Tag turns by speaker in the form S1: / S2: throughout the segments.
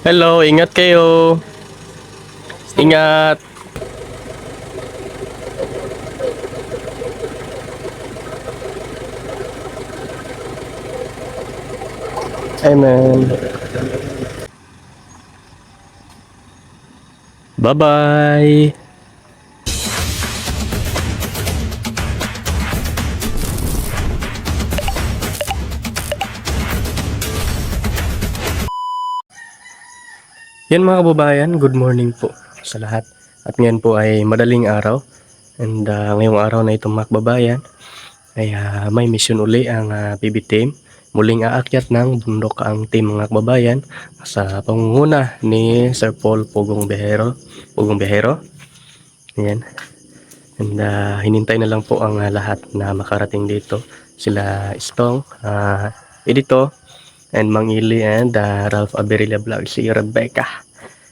S1: Hello, ingat kayo. Ingat. Amen. Bye-bye. Yan mga kababayan, good morning po sa lahat. At ngayon po ay madaling araw. And ngayong araw na ito mga kababayan ay may mission uli ang PB team. Muling aakyat ng bundok ang team mga kababayan sa pangunguna ni Sir Paul Pugong Bihero. Pugong Bihero. Yan. And hinintay na lang po ang lahat na makarating dito. Sila Stong, Edito, and Mang Ili, and Ralph Aberilla Vlog, si Rebecca.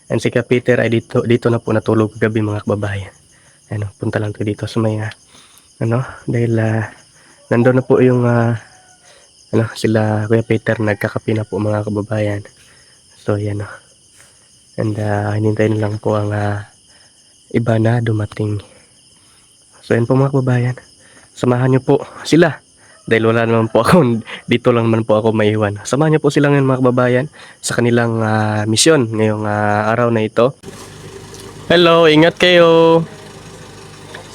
S1: And si Peter ay dito na po natulog gabi mga kababayan. Ano, punta lang to dito sa may dahil nandoon na po yung sila Kuya Peter nagkakape na po mga kababayan. So yan no. And hinintay na lang po ang iba na dumating. So yan po mga kababayan, samahan nyo po sila dahil wala naman po ako, dito lang naman po ako maiwan. Samahan nyo po sila ngayon mga kababayan sa kanilang misyon ngayong araw na ito. Hello, ingat kayo.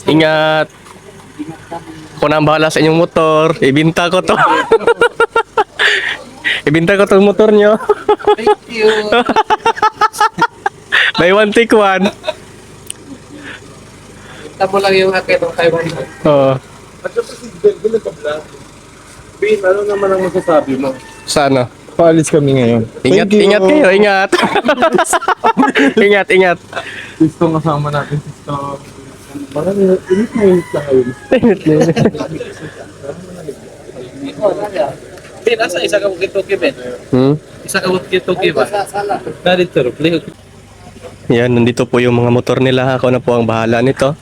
S1: Ingat. Ako na ang bahala sa inyong motor. Ibinta ko to. Ibinta ko tong motor nyo.
S2: Thank you.
S1: Buy one take one.
S2: Tamo lang yung akin ng Taiwan.
S1: Oo.
S3: At saka si Belvin nagka-vlog. Bin, ano naman ang masasabi mo?
S1: Sana.
S3: Paalis kami ngayon.
S1: Ingat,
S3: Thank you.
S1: ingat kayo, ingat. Ingat, ingat.
S3: Gusto kasama natin si Storm. Parang init na init lang ngayon.
S1: Ingat na.
S2: Ben, asa isa ka walkie-talkie, Ben? Isa ka walkie-talkie ba? Narito, play.
S1: Yan, nandito po yung mga motor nila. Ako na po ang bahala nito.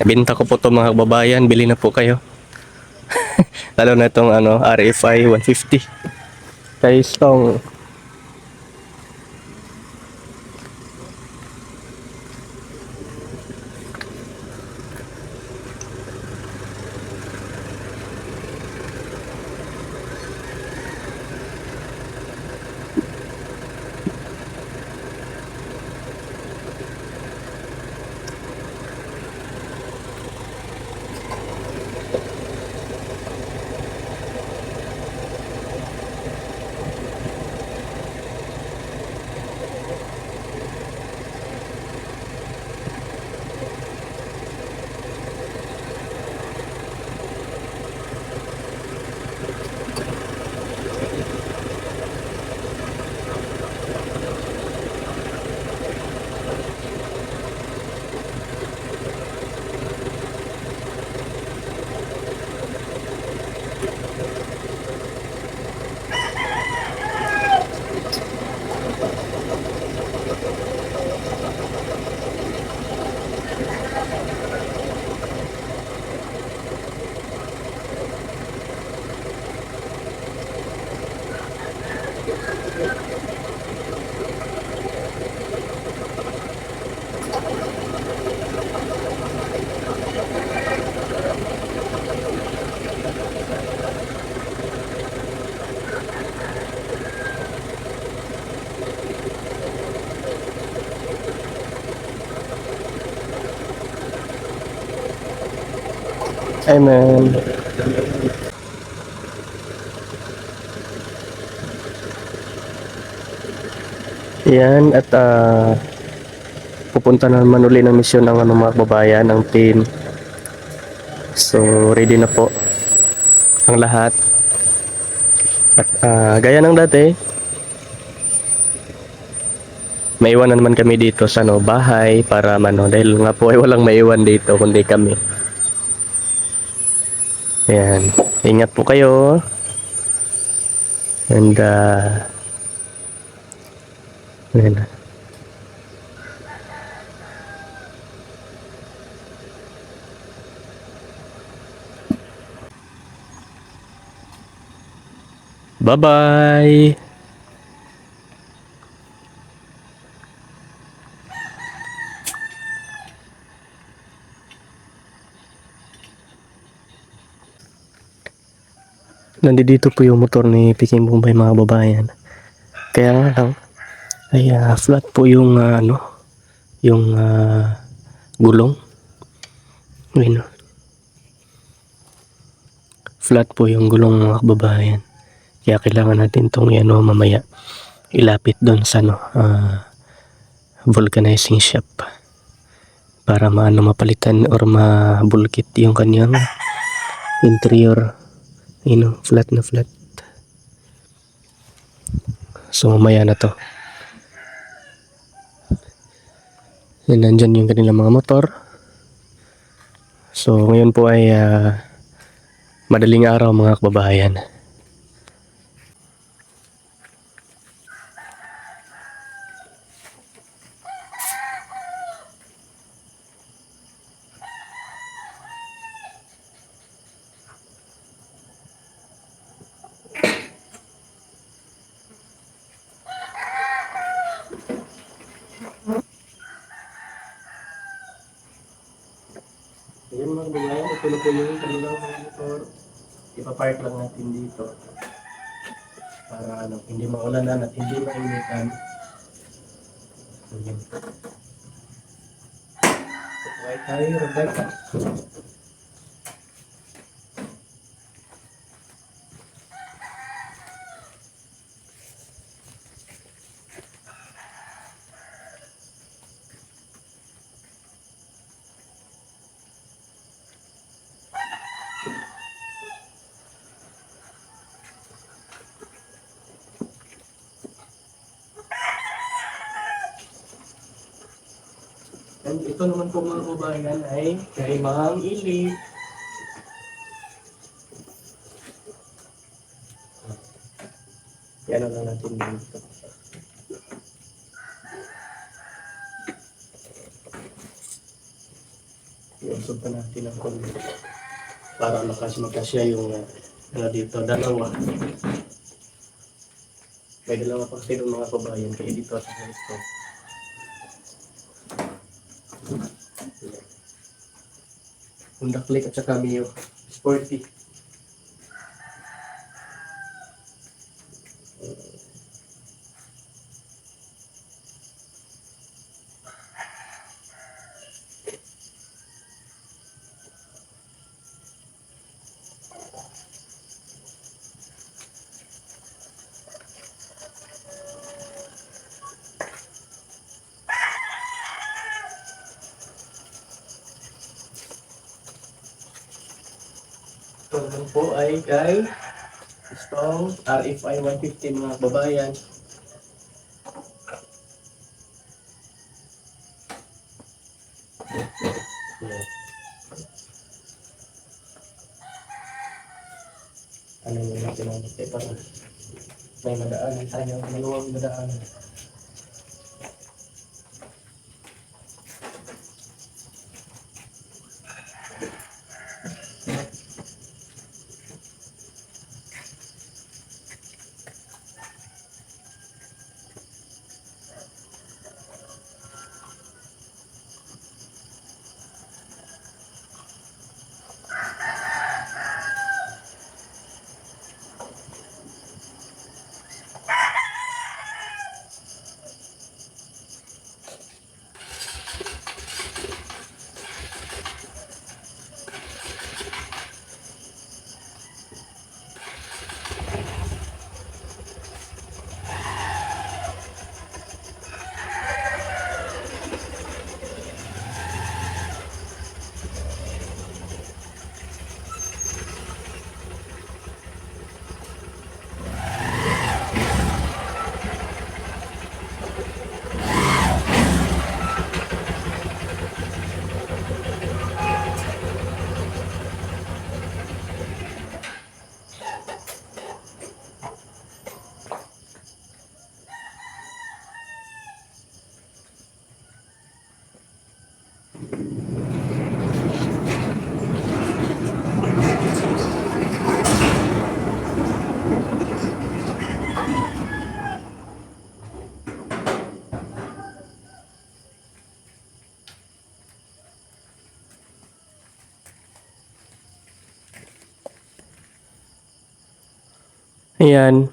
S1: Binta ko po to mga kababayan. Bili na po kayo. Lalo na itong RFI 150. Kay Stong. Amen. Yan, at pupunta na naman uli ng misyon ng mga kababayan, ng team. So, ready na po ang lahat. At gaya ng dati, maiwan na naman kami dito sa bahay para dahil nga po ay walang maiwan dito kundi kami. Ayan, ingat po kayo. And ayan. Bye-bye. nandito po yung motor ni Peking Bombay mga babayan. Kaya nga lang ay flat po yung yung gulong. Ayun, flat po yung gulong mga kababayan. Kaya kailangan natin itong mamaya ilapit doon sa vulcanizing shop para mapalitan or mabulkit yung kanyang interior. Flat na flat. So mamaya na to. And nandyan yung kanilang mga motor. So ngayon po ay madaling araw mga kababayan. Ayun mga kababayan, ito na po yung kanilang mga motor. Ipapark lang natin dito para hindi maulanan at hindi mainitan. Ayan. Right tayo, Rebecca. And ito naman po mga kababayan ay kay Mang Ili. Yan lang natin dito. Iusog pa natin ang konti para makasya yung dito. Dalawa. May dalawa pa kasi ng mga kababayan kaya dito at sa ito. Honda Click at saka Mio Sporty. Ito naman po ay kay Stong RFI 150 mga kababayan. Yan. Ano yung natin ang para may madaanan tayo, maluwag madaanan. Ayan,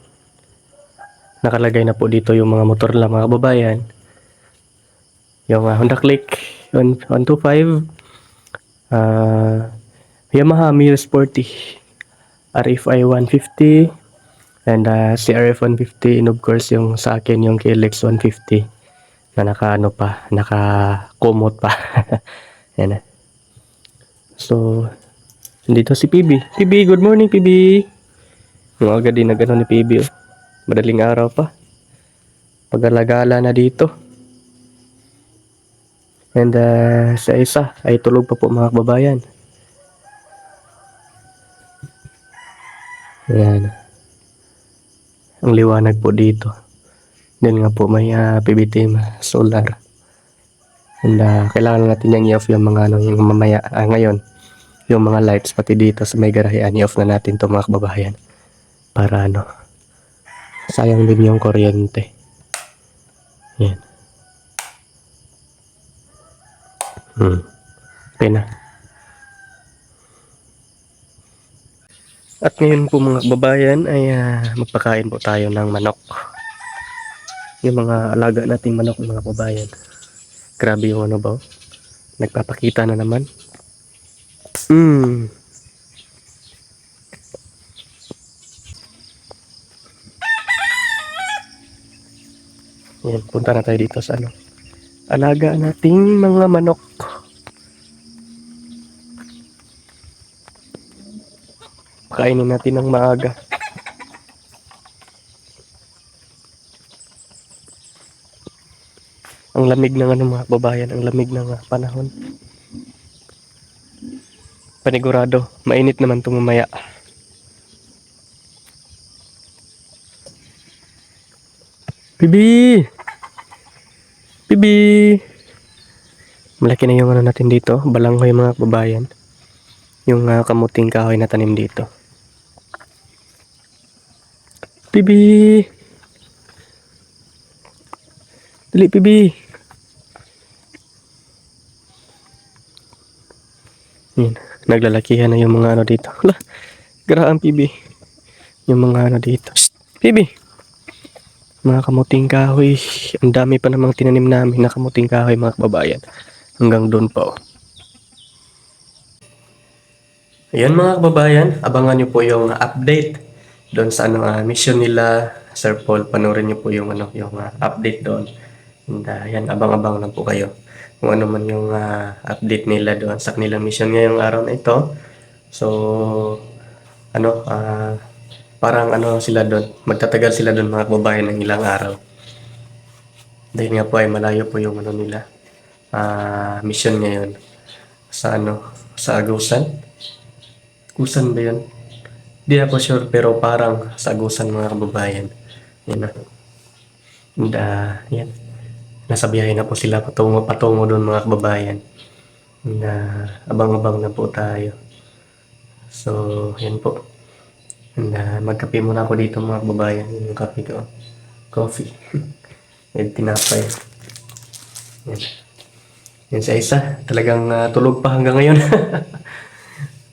S1: nakalagay na po dito yung mga motor lang mga kababayan. Yung Honda Click 125, Yamaha Mio Sporty RFI 150, and CRF 150, and of course yung sa akin yung KLX 150 na naka-kumot pa. Yan. So, dito si PB. PB, good morning PB. Yung agad din na gano'n ni PB. Oh. Madaling araw pa. Pag-alagala na dito. And sa isa ay tulog pa po mga kababayan. Ayan. Ang liwanag po dito. Then nga po may PBT solar. And kailangan natin yung i-off yung mga yung mamaya ngayon. Yung mga lights pati dito sa may garahean, i-off na natin to mga kababayan. Para sayang din yung kuryente. Yan. Okay na. At ngayon po mga kababayan ay magpakain po tayo ng manok. Yung mga alaga nating manok mga kababayan. Grabe yung ba? Nagpapakita na naman. Yan, punta na tayo dito sa alaga nating mga manok. Pakainin natin ng maaga. Ang lamig ng mga babayan, ang lamig ng panahon. Panigurado, mainit naman itong mamaya. Bibi! Bibi! Malaki na yung natin dito, balanghoy mga babayan. Yung kamuting kahoy na tanim dito. Bibi! Dali, Bibi! Yan, naglalakihan na yung mga dito. Hala, garaan Bibi. Yung mga dito. Shh, Bibi! Mga kamuting kahoy. Ang dami pa namang tinanim namin na kamuting kahoy mga kababayan. Hanggang doon pa oh. Ayan mga kababayan, abangan nyo po yung update doon sa mission nila. Sir Paul, panoorin nyo po yung yung update doon. And yan, abang-abang lang po kayo kung ano man yung update nila doon sa kanilang mission ngayong araw na ito. So, parang sila doon, magtatagal sila doon mga kababayan ng ilang araw. Dahil nga po ay malayo po yung nila, mission ngayon sa sa Agusan. Agusan ba yun? Di ako sure pero parang sa Agusan mga kababayan. Yan na. And yan. Nasa biyahe na po sila patungo doon mga kababayan. And abang-abang na po tayo. So, yan po. And magkape muna ako dito mga kababayan. Yung kape ko. Coffee. And tinapay. Yan. Yan sa isa. Talagang tulog pa hanggang ngayon.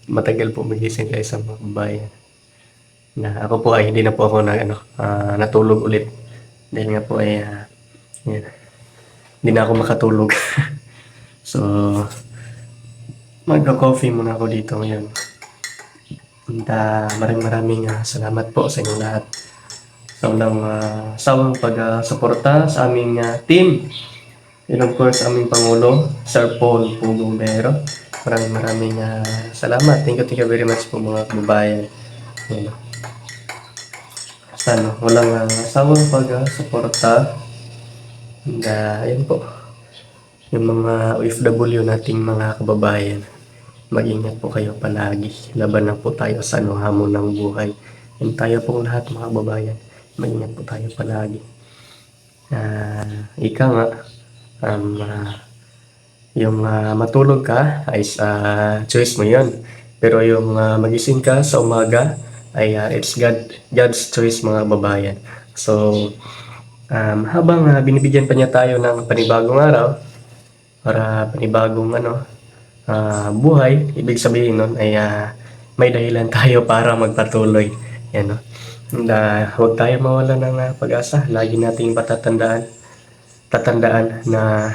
S1: Matagal po magising sa isang mga kababayan. Na ako po ay hindi na po ako natulog ulit. Dahil nga po ay yan. Hindi na ako makatulog. So, magka-coffee muna ako dito ngayon. And maraming salamat po sa inyong lahat. Sa unang sawang pag-suporta sa aming team. And of course, aming Pangulo, Sir Paul Pugumbero. Maraming salamat. Thank you very much po mga kababayan. Yan. Sana walang sawang pag-suporta. And ayun po, yung mga OFW nating mga kababayan, mag-ingat po kayo palagi. Laban lang po tayo sa hamon ng buhay. And tayo pong lahat mga kababayan, mag-ingat po tayo palagi. Ika nga, yung matulog ka ay choice mo yun. Pero yung magising ka sa umaga ay it's God's choice mga kababayan. So, habang binibigyan pa niya tayo ng panibagong araw para panibagong buhay, ibig sabihin nun ay may dahilan tayo para magpatuloy. Yan, no? And, huwag tayo mawala ng pag-asa. Lagi nating tatandaan na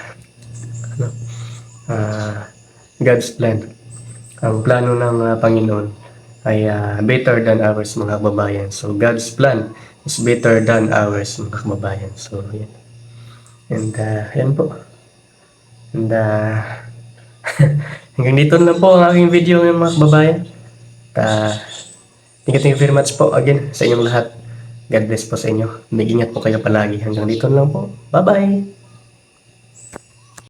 S1: ano, God's plan. Ang plano ng Panginoon ay better than ours, mga kababayan. So God's plan is better than ours, mga kababayan. So yan. And yan po. And hanggang dito na po ang aking video, mga kababayan. Thank you very much po again sa inyong lahat. God bless po sa inyo. Mag-ingat po kayo palagi. Hanggang dito na lang po. Bye-bye!